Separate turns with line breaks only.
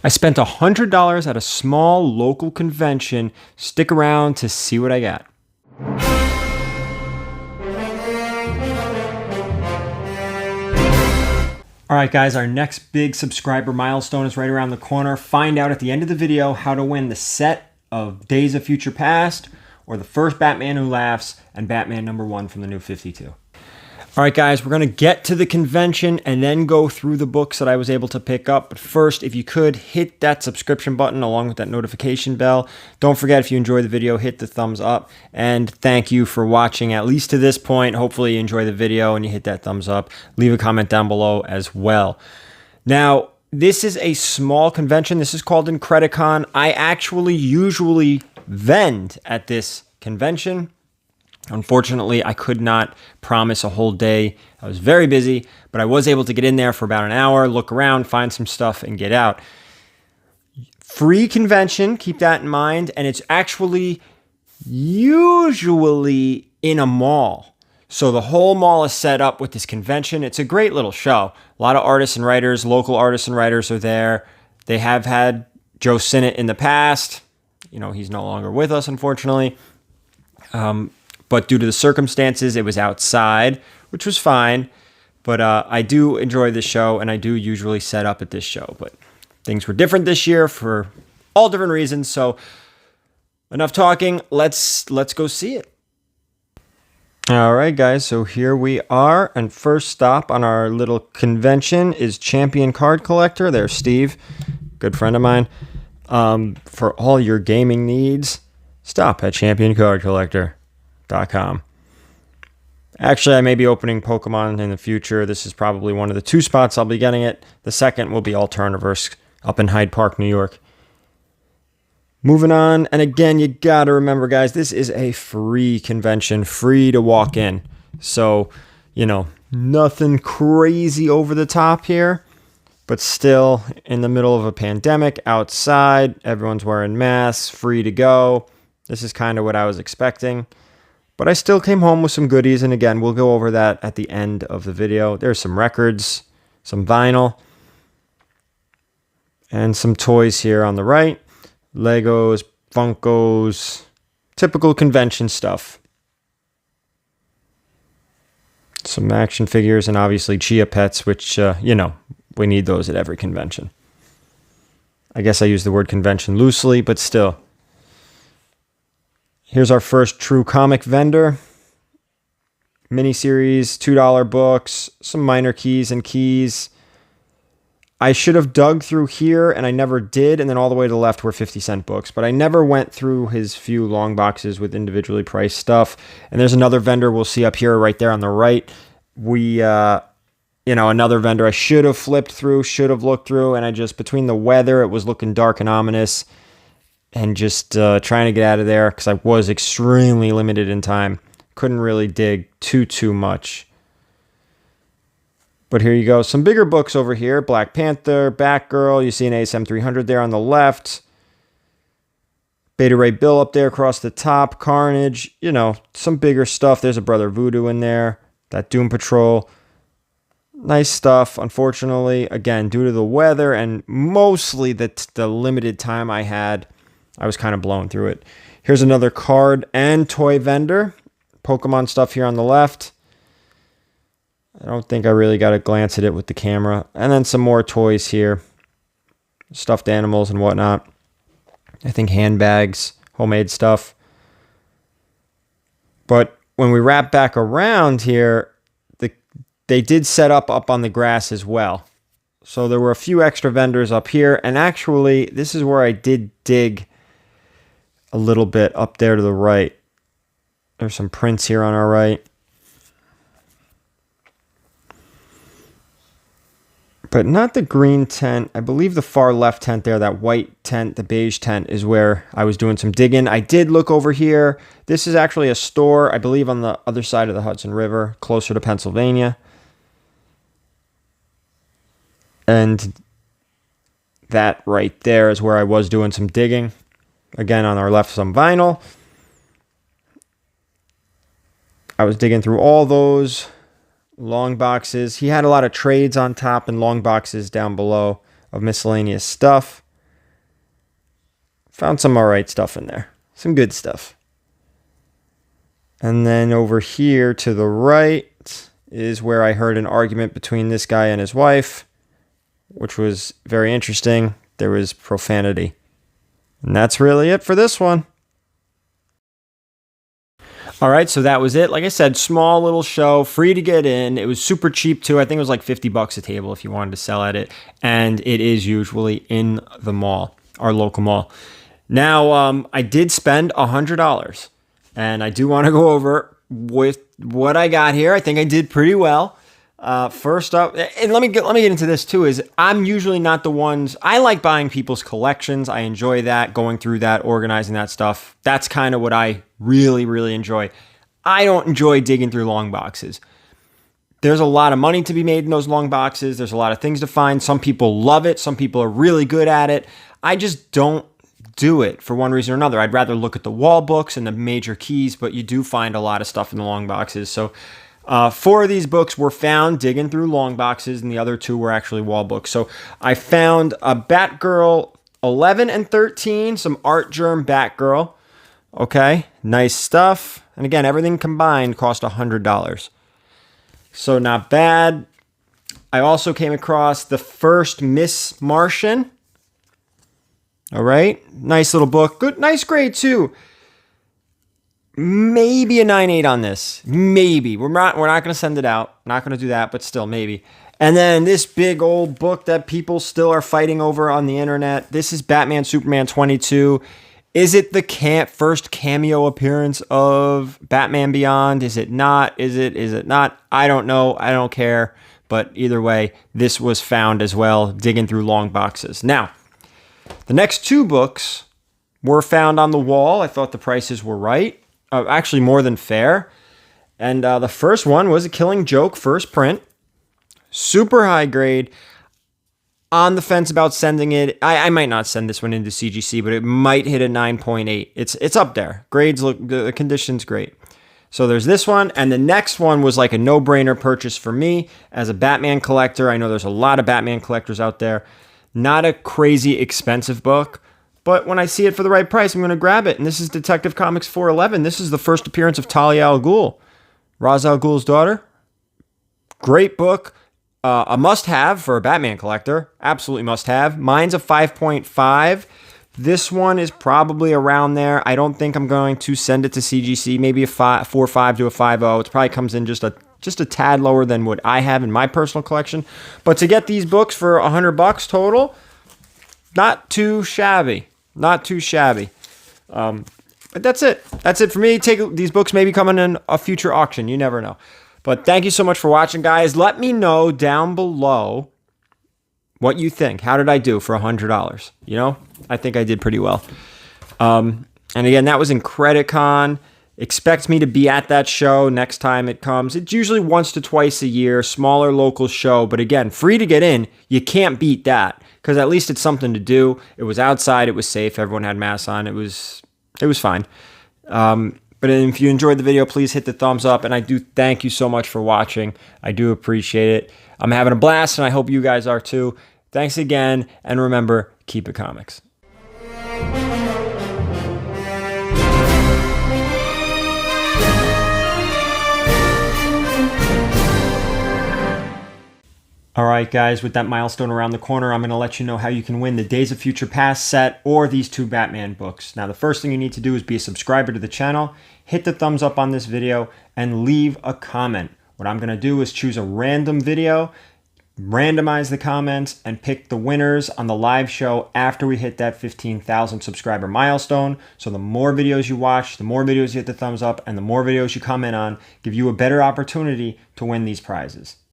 I spent $100 at a small local convention. Stick around to see what I got. All right, guys, our next big subscriber milestone is right around the corner. Find out at the end of the video how to win the set of Days of Future Past or the first Batman Who Laughs and Batman #1 from the New 52. All right, guys, we're going to get to the convention and then go through the books that I was able to pick up. But first, if you could, hit that subscription button along with that notification bell. Don't forget, if you enjoy the video, hit the thumbs up. And thank you for watching, at least to this point. Hopefully you enjoy the video and you hit that thumbs up. Leave a comment down below as well. Now, this is a small convention. This is called Incredicon. I actually usually vend at this convention. Unfortunately, I could not promise a whole day. I was very busy, but I was able to get in there for about an hour, look around, find some stuff, and get out. Free convention, keep that in mind, and it's actually usually in a mall. So the whole mall is set up with this convention. It's a great little show. A lot of artists and writers, local artists and writers are there. They have had Joe Sinnott in the past. You know, he's no longer with us, unfortunately. But due to the circumstances, it was outside, which was fine. But I do enjoy this show, and I do usually set up at this show. But things were different this year for all different reasons. So enough talking. Let's go see it. All right, guys. So here we are. And first stop on our little convention is Champion Card Collector. There's Steve, good friend of mine. For all your gaming needs, stop at championcardcollector.com. Actually, I may be opening Pokemon in the future. This is probably one of the 2 spots I'll be getting it. The second will be Alternaverse up in Hyde Park, New York. Moving on, and again, you gotta remember, guys, this is a free convention, free to walk in. So, you know, nothing crazy over the top here, but still in the middle of a pandemic, outside, everyone's wearing masks, free to go. This is kind of what I was expecting. But I still came home with some goodies, and again, we'll go over that at the end of the video. There's some records, some vinyl, and some toys here on the right. Legos, Funkos, typical convention stuff. Some action figures, and obviously Chia Pets, which, you know, we need those at every convention. I guess I use the word convention loosely, but still. Here's our first true comic vendor. Miniseries, $2 books, some minor keys and keys. I should have dug through here, and I never did, and then all the way to the left were 50-cent books. But I never went through his few long boxes with individually priced stuff. And there's another vendor we'll see up here right there on the right. You know, another vendor I should have flipped through, should have looked through, and I just, between the weather, it was looking dark and ominous. And just trying to get out of there because I was extremely limited in time. Couldn't really dig too much. But here you go. Some bigger books over here. Black Panther, Batgirl. You see an ASM 300 there on the left. Beta Ray Bill up there across the top. Carnage. You know, some bigger stuff. There's a Brother Voodoo in there. That Doom Patrol. Nice stuff. Unfortunately, again, due to the weather and mostly the limited time I had, I was kind of blowing through it. Here's another card and toy vendor. Pokemon stuff here on the left. I don't think I really got a glance at it with the camera. And then some more toys here. Stuffed animals and whatnot. I think handbags, homemade stuff. But when we wrap back around here, they did set up on the grass as well. So there were a few extra vendors up here. And actually, this is where I did dig a little bit up there to the right. There's some prints here on our right. But not the green tent. I believe the far left tent there, that white tent, the beige tent, is where I was doing some digging. I did look over here. This is actually a store, I believe, on the other side of the Hudson River, closer to Pennsylvania. And that right there is where I was doing some digging. Again, on our left, some vinyl. I was digging through all those long boxes. He had a lot of trades on top and long boxes down below of miscellaneous stuff. Found some alright stuff in there. Some good stuff. And then over here to the right is where I heard an argument between this guy and his wife, which was very interesting. There was profanity. And that's really it for this one. All right, so that was it. Like I said, small little show, free to get in. It was super cheap too. I think it was like $50 a table if you wanted to sell at it. And it is usually in the mall, our local mall. Now, I did spend $100, and I do want to go over with what I got here. I think I did pretty well. First up, and let me get into this too, is I'm usually not the ones, I like buying people's collections. I enjoy that, going through that, organizing that stuff. That's kind of what I really, really enjoy. I don't enjoy digging through long boxes. There's a lot of money to be made in those long boxes. There's a lot of things to find. Some people love it. Some people are really good at it. I just don't do it for one reason or another. I'd rather look at the wall books and the major keys, but you do find a lot of stuff in the long boxes. So 4 of these books were found digging through long boxes, and the other 2 were actually wall books. So I found a Batgirl 11 and 13, some Art Germ Batgirl. Okay, nice stuff. And again, everything combined cost $100. So not bad. I also came across the first Miss Martian. All right, nice little book. Good, nice grade too. Maybe a 9.8 on this. Maybe. We're not going to send it out. Not going to do that, but still maybe. And then this big old book that people still are fighting over on the internet. This is Batman Superman 22. Is it the first cameo appearance of Batman Beyond? Is it not? Is it not? I don't know. I don't care. But either way, this was found as well, digging through long boxes. Now, the next 2 books were found on the wall. I thought the prices were right. Actually, more than fair. And the first one was A Killing Joke first print. Super high grade. On the fence about sending it. I might not send this one into CGC, but it might hit a 9.8. It's up there. Grades look, the condition's great. So there's this one, and the next one was like a no-brainer purchase for me as a Batman collector. I know there's a lot of Batman collectors out there. Not a crazy expensive book, but when I see it for the right price, I'm going to grab it. And this is Detective Comics 411. This is the first appearance of Talia al Ghul, Ra's al Ghul's daughter. Great book. A must-have for a Batman collector. Absolutely must-have. Mine's a 5.5. This one is probably around there. I don't think I'm going to send it to CGC. Maybe a 4.5 to a 5.0. It probably comes in just a tad lower than what I have in my personal collection. But to get these books for $100 total, not too shabby. Not too shabby. But that's it. That's it for me. These books may be coming in a future auction. You never know. But thank you so much for watching, guys. Let me know down below what you think. How did I do for $100? You know, I think I did pretty well. And again, that was in CreditCon. Expect me to be at that show next time it comes. It's usually once to twice a year, smaller local show. But again, free to get in. You can't beat that because at least it's something to do. It was outside. It was safe. Everyone had masks on. It was fine. But if you enjoyed the video, please hit the thumbs up. And I do thank you so much for watching. I do appreciate it. I'm having a blast, and I hope you guys are too. Thanks again. And remember, keep it comics. All right, guys, with that milestone around the corner, I'm going to let you know how you can win the Days of Future Past set or these 2 Batman books. Now, the first thing you need to do is be a subscriber to the channel, hit the thumbs up on this video, and leave a comment. What I'm going to do is choose a random video, randomize the comments, and pick the winners on the live show after we hit that 15,000 subscriber milestone. So the more videos you watch, the more videos you hit the thumbs up, and the more videos you comment on, give you a better opportunity to win these prizes.